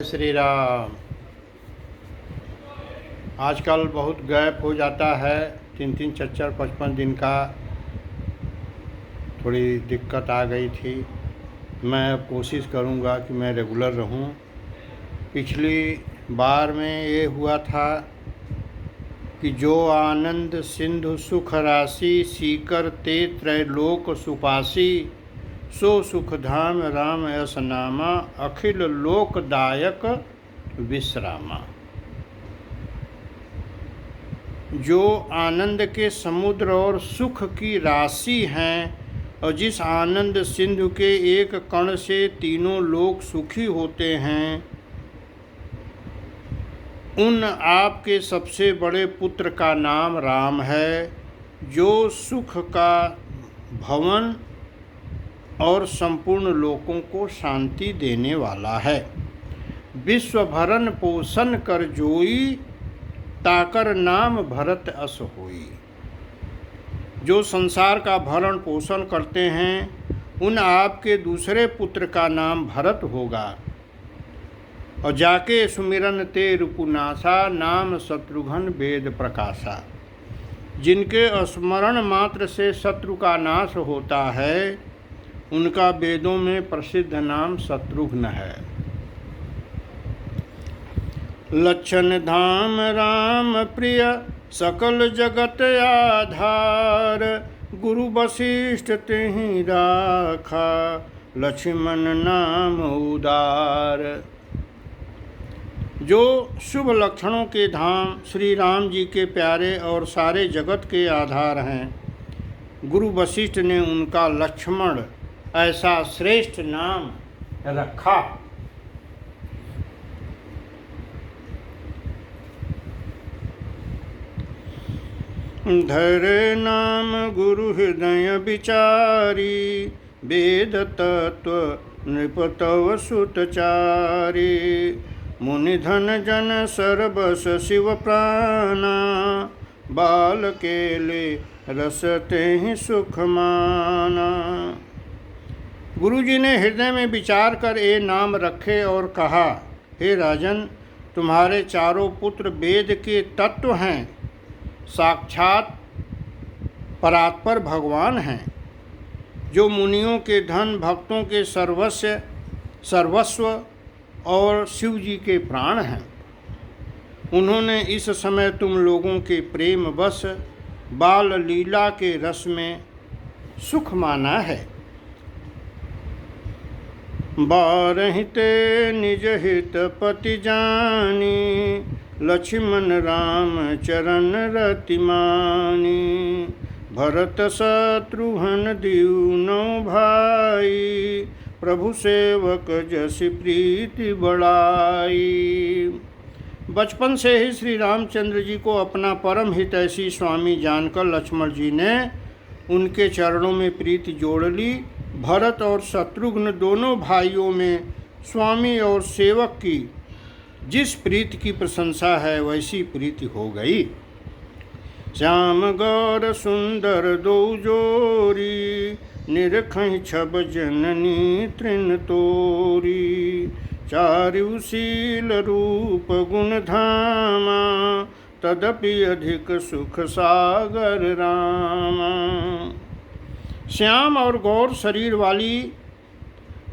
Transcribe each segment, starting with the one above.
श्री राम। आजकल बहुत गैप हो जाता है, 3-3, 4-4, 55 दिन का। थोड़ी दिक्कत आ गई थी। मैं अब कोशिश करूँगा कि मैं रेगुलर रहूँ। पिछली बार में ये हुआ था कि जो आनंद सिंधु सुख राशि सीकर ते त्रैलोक सुपासी, सो सुखधाम राम यस नामा अखिल लोकदायक विश्रामा। जो आनंद के समुद्र और सुख की राशि हैं और जिस आनंद सिंधु के एक कण से तीनों लोक सुखी होते हैं, उन आपके सबसे बड़े पुत्र का नाम राम है, जो सुख का भवन और संपूर्ण लोकों को शांति देने वाला है। विश्व भरण पोषण कर जोई, ताकर नाम भरत अस होई। जो संसार का भरण पोषण करते हैं, उन आपके दूसरे पुत्र का नाम भरत होगा। और जाके सुमिरन ते रुपुनासा, नाम शत्रुघ्न वेद प्रकाशा। जिनके स्मरण मात्र से शत्रु का नाश होता है, उनका वेदों में प्रसिद्ध नाम शत्रुघ्न है। लक्षण धाम राम प्रिय, सकल जगत आधार। गुरु वशिष्ठ तिहि राखा, लक्ष्मण नाम उदार। जो शुभ लक्षणों के धाम श्री राम जी के प्यारे और सारे जगत के आधार हैं, गुरु वशिष्ठ ने उनका लक्ष्मण ऐसा श्रेष्ठ नाम रखा। धरे नाम गुरु हृदय विचारी, वेद तत्व नृपतव सुतचारी। मुनि धन जन सर्वस शिव प्राणा, बाल केले रसते ही सुख माना। गुरु जी ने हृदय में विचार कर ये नाम रखे और कहा, हे राजन, तुम्हारे चारों पुत्र वेद के तत्व हैं, साक्षात परात्पर भगवान हैं, जो मुनियों के धन, भक्तों के सर्वस्व और शिव जी के प्राण हैं। उन्होंने इस समय तुम लोगों के प्रेम वश बाल लीला के रस में सुख माना है। बारहिते निज हित पति जानी, लक्ष्मण राम चरण रतिमानी। भरत शत्रुघ्न दीनौ भाई, प्रभु सेवक जस प्रीति बढ़ाई। बचपन से ही श्री रामचंद्र जी को अपना परम हितैषी स्वामी जानकर लक्ष्मण जी ने उनके चरणों में प्रीति जोड़ ली। भरत और शत्रुघ्न दोनों भाइयों में स्वामी और सेवक की जिस प्रीति की प्रशंसा है, वैसी प्रीति हो गई। श्याम गौर सुंदर दो जोरी, निरखहि छब जननी तृण तोरी। चारुशील रूप गुण धामा, तदपि अधिक सुख सागर रामा। श्याम और गौर शरीर वाली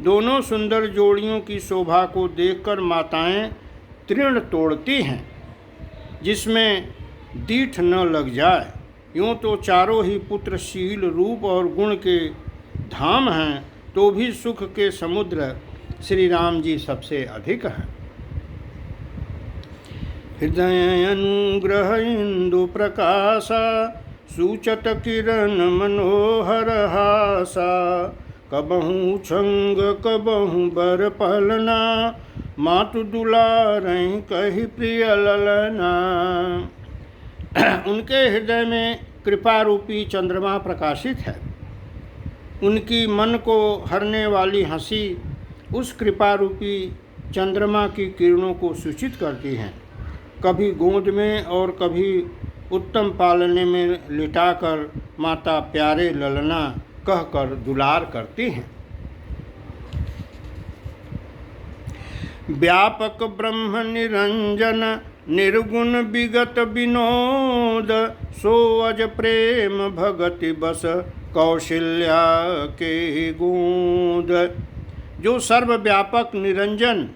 दोनों सुंदर जोड़ियों की शोभा को देखकर माताएं तृण तोड़ती हैं, जिसमें दीठ न लग जाए। यूँ तो चारों ही पुत्र शील, रूप और गुण के धाम हैं, तो भी सुख के समुद्र श्री राम जी सबसे अधिक हैं। हृदय अनुग्रह इंदु प्रकाशा, सूचत किरण मनोहर हासा। कबहू छंग कबहू बर पलना, मातु दुलारहि कहि प्रिय ललना। उनके हृदय में कृपा रूपी चंद्रमा प्रकाशित है। उनकी मन को हरने वाली हंसी उस कृपा रूपी चंद्रमा की किरणों को सूचित करती हैं। कभी गोद में और कभी उत्तम पालने में लिटाकर माता प्यारे ललना कहकर दुलार करती हैं। व्यापक ब्रह्म निरंजन निर्गुण विगत विनोद, सो अज प्रेम भगति बस कौशल्या के गूंद। जो सर्वव्यापक निरंजन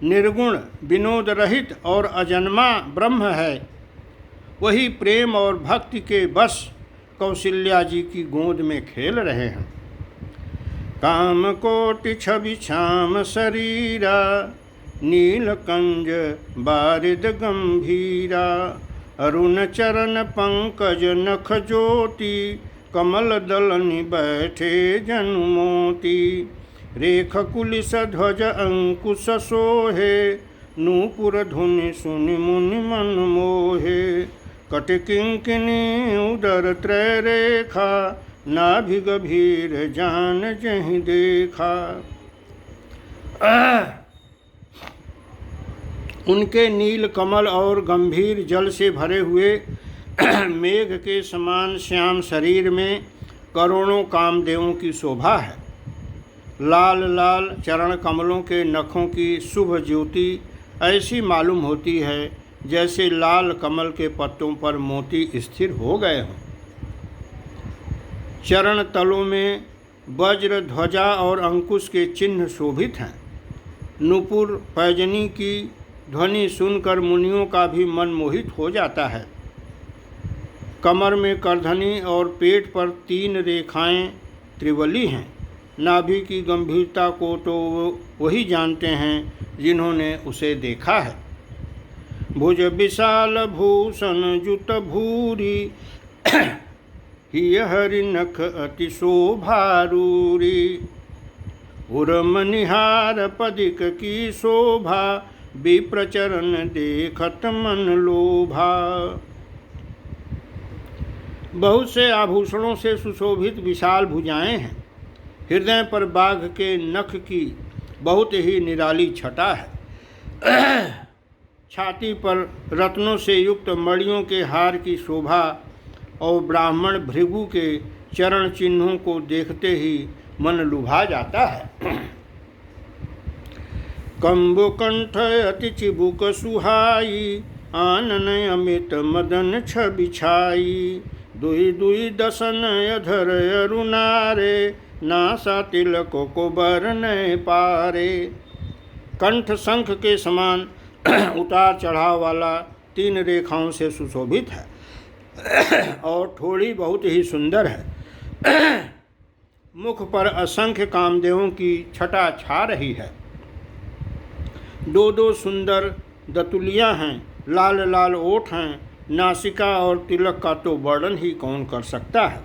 निर्गुण विनोद रहित और अजन्मा ब्रह्म है, वही प्रेम और भक्ति के बस कौशल्या जी की गोद में खेल रहे हैं। काम कोटि छवि छाम शरीरा, नीलकंज बारिद गंभीरा, अरुण चरण पंकज नख ज्योति, कमल दलनि बैठे जनुमोती, रेख कुलिस ध्वज अंकुश सोहे, नूपुर धुनि सुनि मुनि मन मोहे, कट किंकिनी उदर त्रय रेखा, नाभि गभीर जान जहीं देखा। उनके नील कमल और गंभीर जल से भरे हुए मेघ के समान श्याम शरीर में करोड़ों कामदेवों की शोभा है। लाल लाल चरण कमलों के नखों की शुभ ज्योति ऐसी मालूम होती है जैसे लाल कमल के पत्तों पर मोती स्थिर हो गए हों। चरण तलों में वज्र ध्वजा और अंकुश के चिन्ह शोभित हैं। नूपुर पैजनी की ध्वनि सुनकर मुनियों का भी मन मोहित हो जाता है। कमर में करधनी और पेट पर 3 रेखाएं त्रिवली हैं। नाभि की गंभीरता को तो वही जानते हैं जिन्होंने उसे देखा है। भुज विशाल भूषण जुत भूरी, हिय हरि नख अति शोभारूरी, उर्म निहार पदिक की शोभा, विप्रचरण देखत मन लोभा। बहुत से आभूषणों से सुशोभित विशाल भुजाएं हैं। हृदय पर बाघ के नख की बहुत ही निराली छटा है। छाती पर रत्नों से युक्त मणियों के हार की शोभा और ब्राह्मण भृगु के चरण चिन्हों को देखते ही मन लुभा जाता है। कंबु कंठ अति चिबुक सुहाई, आनन अमित मदन छवि छाई, दुई दुई दसन अधर अरुणारे, नासा तिलक को बरन पारे। कंठ शंख के समान उतार चढ़ाव वाला 3 रेखाओं से सुशोभित है और ठोड़ी बहुत ही सुंदर है। मुख पर असंख्य कामदेवों की छटा छा रही है। 2 सुंदर दतुलियाँ हैं, लाल लाल ओठ हैं। नासिका और तिलक का तो वर्णन ही कौन कर सकता है।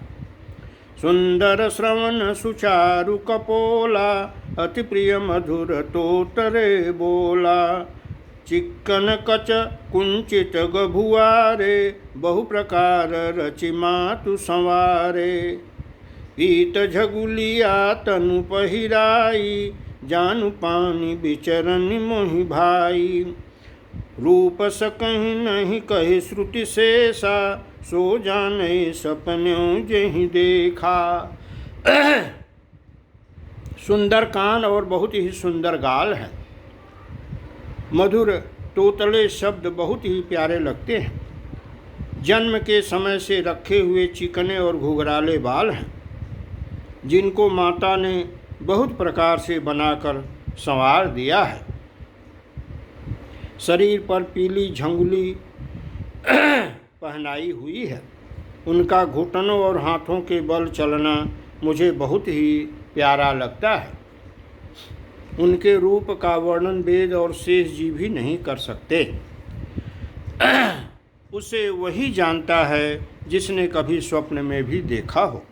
सुंदर श्रवण सुचारु कपोला, अति प्रिय मधुर तोतरे बोला, चिक्कन कच कुंचित गभुआरे, बहु प्रकार रचि मातु संवारे, पीत झगुलिया तनु पहिराई, जानु पानी बिचरन मोहि भाई, रूप सकहि नहीं कहे श्रुति शेषा, सो जाने सपन्यों जहि देखा। सुंदर कान और बहुत ही सुंदर गाल है। मधुर तोतले शब्द बहुत ही प्यारे लगते हैं। जन्म के समय से रखे हुए चिकने और घुघराले बाल हैं, जिनको माता ने बहुत प्रकार से बनाकर संवार दिया है। शरीर पर पीली झंगुली पहनाई हुई है। उनका घुटनों और हाथों के बल चलना मुझे बहुत ही प्यारा लगता है। उनके रूप का वर्णन वेद और शेष जी भी नहीं कर सकते। उसे वही जानता है जिसने कभी स्वप्न में भी देखा हो।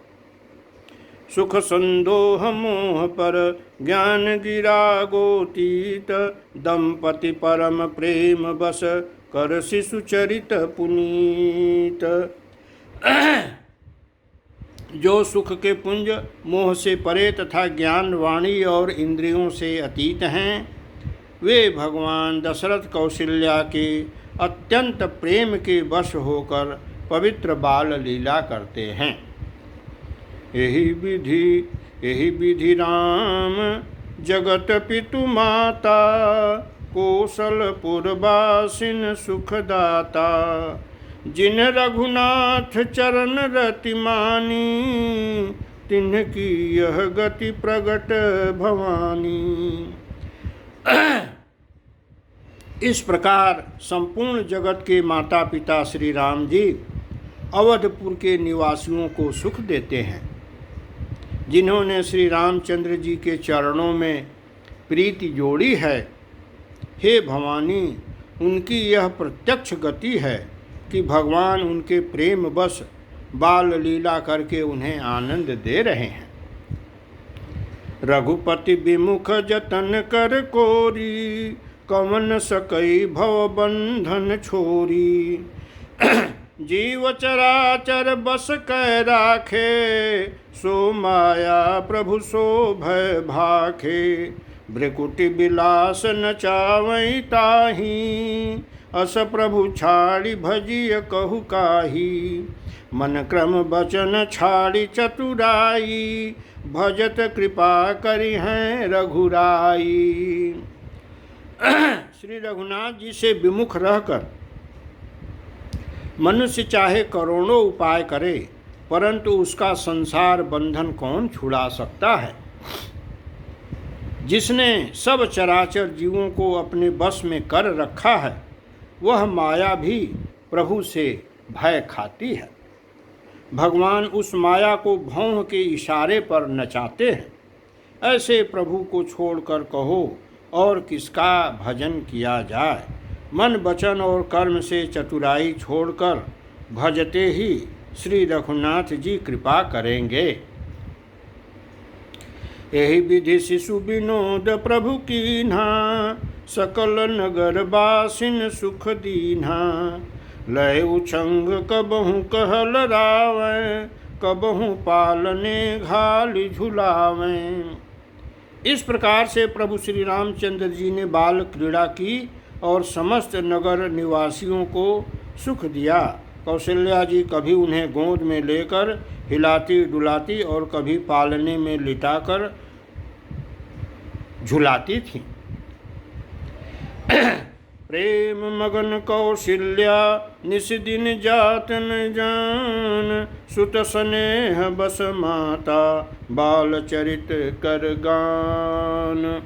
सुख संदोह मोह पर ज्ञान गिरा गोतीत, दंपति परम प्रेम बस कर शिशु चरित पुनीत। जो सुख के पुंज मोह से परे तथा ज्ञान वाणी और इंद्रियों से अतीत हैं, वे भगवान दशरथ कौशल्या के अत्यंत प्रेम के वश होकर पवित्र बाल लीला करते हैं। यही विधि राम जगत पितु माता, कौशलपुरवासिन सुखदाता। जिन रघुनाथ चरण रति मानी, तिन्हकी यह गति प्रगट भवानी। इस प्रकार संपूर्ण जगत के माता पिता श्री राम जी अवधपुर के निवासियों को सुख देते हैं। जिन्होंने श्री रामचंद्र जी के चरणों में प्रीति जोड़ी है, हे भवानी, उनकी यह प्रत्यक्ष गति है कि भगवान उनके प्रेम बस बाल लीला करके उन्हें आनंद दे रहे हैं। रघुपति विमुख जतन कर कोरी, कवन सकई भव बंधन छोरी। जीव चराचर बस कै राखे, सो माया प्रभु सो भय भाखे। भृकुटि बिलास नचावई ताही, अस प्रभु छाड़ी भजिय कहु काही। मन क्रम बचन छाड़ी चतुराई, भजत कृपा करि हैं रघुराई। श्री रघुनाथ जी से विमुख रहकर मनुष्य चाहे करोड़ों उपाय करे, परंतु उसका संसार बंधन कौन छुड़ा सकता है। जिसने सब चराचर जीवों को अपने बस में कर रखा है, वह माया भी प्रभु से भय खाती है। भगवान उस माया को भौं के इशारे पर नचाते हैं। ऐसे प्रभु को छोड़कर कहो और किसका भजन किया जाए। मन वचन और कर्म से चतुराई छोड़कर भजते ही श्री रघुनाथ जी कृपा करेंगे। यही विधि शिशु विनोद प्रभु कीन्हा, सकल नगर बासिन सुख दीन्हा। लय उछंग कबहु कहल रावै, कबहु पालने घाल झुलावें। इस प्रकार से प्रभु श्री रामचंद्र जी ने बाल क्रीड़ा की और समस्त नगर निवासियों को सुख दिया। कौशल्या जी कभी उन्हें गोद में लेकर हिलाती डुलाती और कभी पालने में लिटाकर झुलाती थी। प्रेम मगन कौशल्या निस दिन जात न जान, सुत स्नेह बस माता बाल चरित कर गान।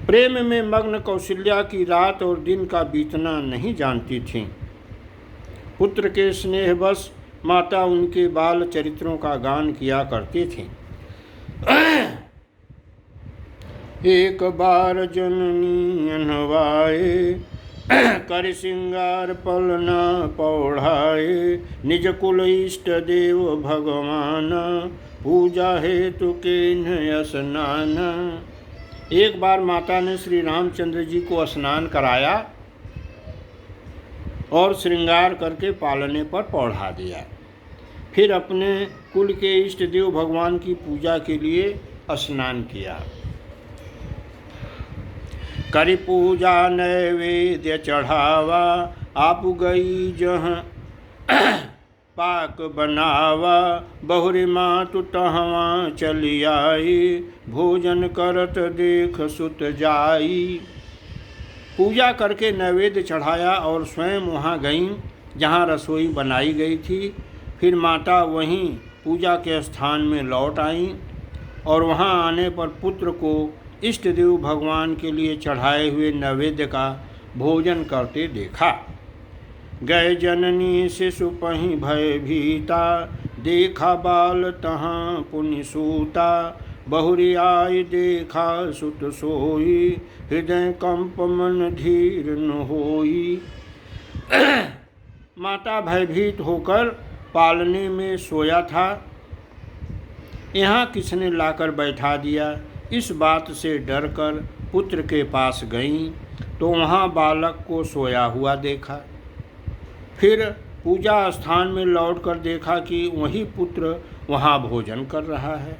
प्रेम में मग्न कौशल्या की रात और दिन का बीतना नहीं जानती थी। पुत्र के स्नेह बस माता उनके बाल चरित्रों का गान किया करती थी। एक बार जननी अनवाए, कर सिंगार पलना पौढ़ाए। निज कुल इष्ट देव भगवान, पूजा हेतु के स्नान। एक बार माता ने श्री रामचंद्र जी को स्नान कराया और श्रृंगार करके पालने पर पौढ़ा दिया। फिर अपने कुल के इष्ट देव भगवान की पूजा के लिए स्नान किया। करि पूजा नैवेद्य चढ़ावा, आप गई जहाँ पाक बनावा। बहुरी मातु तहवा चली आई, भोजन करत देख सुत जाई। पूजा करके नैवेद्य चढ़ाया और स्वयं वहाँ गईं जहाँ रसोई बनाई गई थी। फिर माता वहीं पूजा के स्थान में लौट आईं और वहाँ आने पर पुत्र को इष्ट देव भगवान के लिए चढ़ाए हुए नैवेद्य का भोजन करते देखा। गए जननी शिशु पहीं भय भीता, देखा बाल तहाँ पुनि सूता। बहुरी आई देखा सुत सोई, हृदय कंप मन धीर न होई। माता भयभीत होकर पालने में सोया था, यहाँ किसने लाकर बैठा दिया। इस बात से डरकर पुत्र के पास गईं तो वहाँ बालक को सोया हुआ देखा। फिर पूजा स्थान में लौटकर देखा कि वही पुत्र वहाँ भोजन कर रहा है।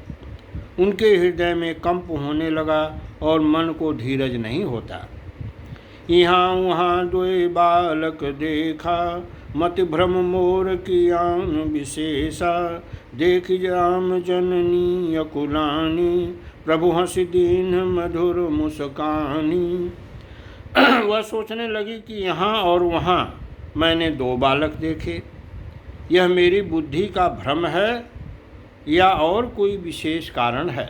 उनके हृदय में कंप होने लगा और मन को धीरज नहीं होता। यहाँ वहाँ दोए बालक देखा, मति भ्रम मोर की आन विशेषा। देख राम जननी अकुलानी, प्रभु हंसी दीन मधुर मुस्कानी। वह सोचने लगी कि यहाँ और वहाँ मैंने दो बालक देखे, यह मेरी बुद्धि का भ्रम है या और कोई विशेष कारण है।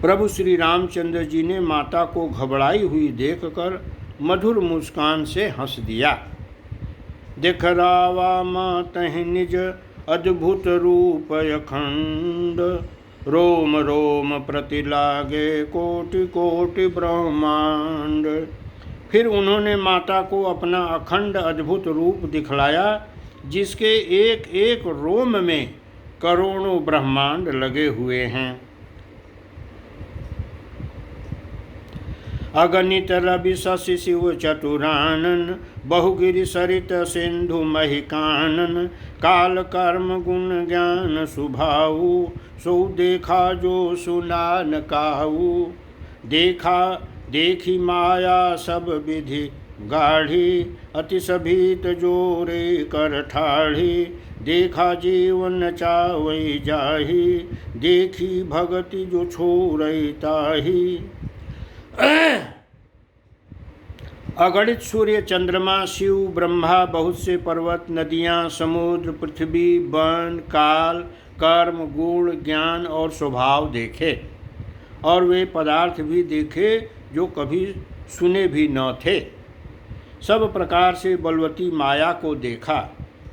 प्रभु श्री रामचंद्र जी ने माता को घबराई हुई देखकर मधुर मुस्कान से हंस दिया। देख रावा मातहि निज अद्भुत रूप अखंड, रोम रोम प्रति लागे कोटि कोटि ब्रह्मांड। फिर उन्होंने माता को अपना अखंड अद्भुत रूप दिखलाया, जिसके एक एक रोम में करोड़ों ब्रह्मांड लगे हुए हैं। अगणित रवि शशि शिव चतुरानन, बहुगिरि सरित सिंधु महिकानन। काल कर्म गुण ज्ञान सुभाऊ, सो देखा जो सुना न काऊ। देखा देखी माया सब विधि गाढ़ी, अति सभीत जोरे कर ठाढ़ी। देखा जीवन चावै जाही, देखी भगति जो छोड़ै ताही। अगणित सूर्य चंद्रमा शिव ब्रह्मा, बहुत से पर्वत नदियाँ समुद्र पृथ्वी वन काल कर्म गुण ज्ञान और स्वभाव देखे, और वे पदार्थ भी देखे जो कभी सुने भी न थे। सब प्रकार से बलवती माया को देखा।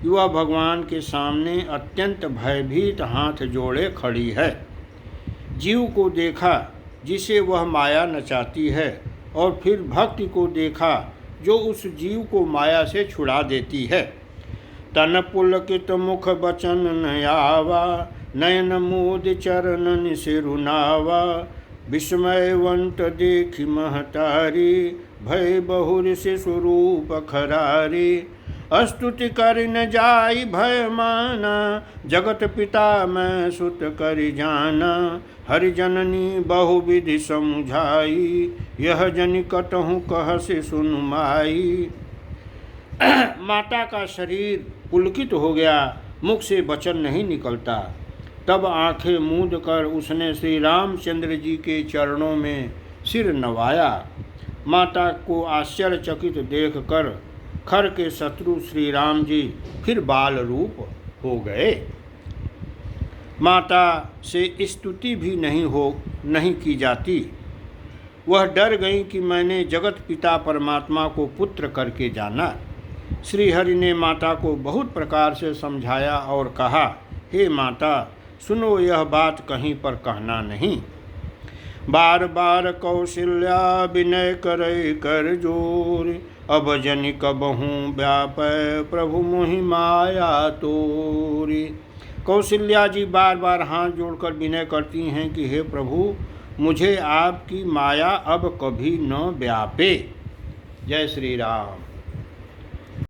युवा भगवान के सामने अत्यंत भयभीत हाथ जोड़े खड़ी है। जीव को देखा जिसे वह माया नचाती है, और फिर भक्ति को देखा जो उस जीव को माया से छुड़ा देती है। तन पुलकित मुख बचन न आवा, नयन मोद चरणन सिरुनावा। विस्मयवंत देखी महतारी, भय बहुर से स्वरूप खरारी। स्तुति कर न जाई भय माना, जगत पिता मैं सुत कर जाना। हरि जननी बहुविधि समुझाई, यह जनि कटहु कह से सुन माई। माता का शरीर पुलकित हो गया, मुख से वचन नहीं निकलता। तब आंखें मूंद कर उसने श्री रामचंद्र जी के चरणों में सिर नवाया। माता को आश्चर्यचकित देखकर खर के शत्रु श्री राम जी फिर बाल रूप हो गए। माता से स्तुति भी नहीं की जाती। वह डर गई कि मैंने जगत पिता परमात्मा को पुत्र करके जाना। श्री हरि ने माता को बहुत प्रकार से समझाया और कहा, हे माता सुनो, यह बात कहीं पर कहना नहीं। बार बार कौशल्या विनय करे कर जोर, अब जनि कबहू व्यापै प्रभु मोहि माया तोरी। कौशल्या जी बार बार हाथ जोड़कर विनय करती हैं कि हे प्रभु, मुझे आपकी माया अब कभी न व्यापे। जय श्री राम।